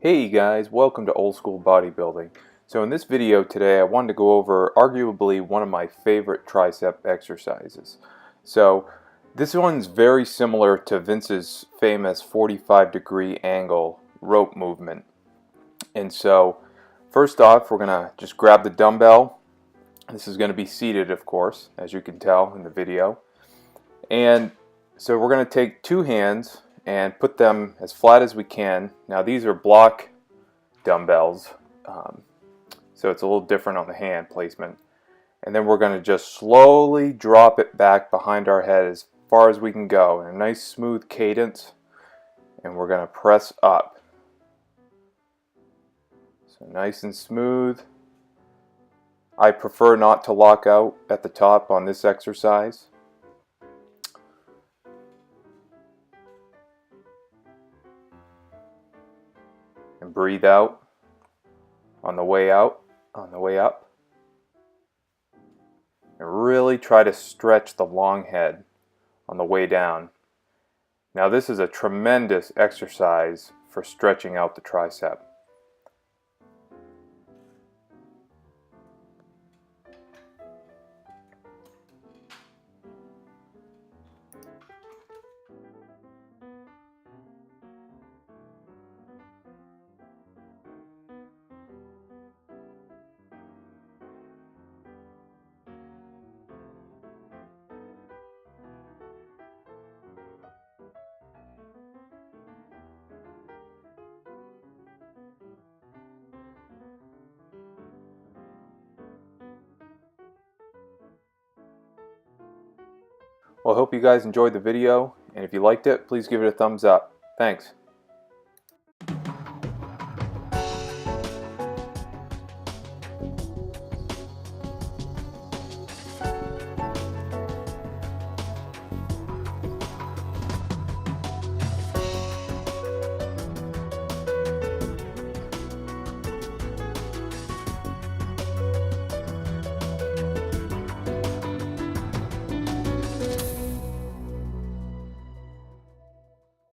Hey guys, welcome to Old School Bodybuilding. So in this video today I wanted to go over arguably one of my favorite tricep exercises. So this one's very similar to Vince's famous 45-degree angle rope movement. And so first off, we're going to just grab the dumbbell. This is going to be seated, of course, as you can tell in the video. And so we're going to take two hands and put them as flat as we can. Now these are block dumbbells, so it's a little different on the hand placement. And then we're going to just slowly drop it back behind our head as far as we can go in a nice smooth cadence, and we're going to press up. So nice and smooth. I prefer not to lock out at the top on this exercise. And breathe out on the way out, on the way up. And really try to stretch the long head on the way down. Now this is a tremendous exercise for stretching out the tricep. Well, I hope you guys enjoyed the video, and if you liked it, please give it a thumbs up. Thanks.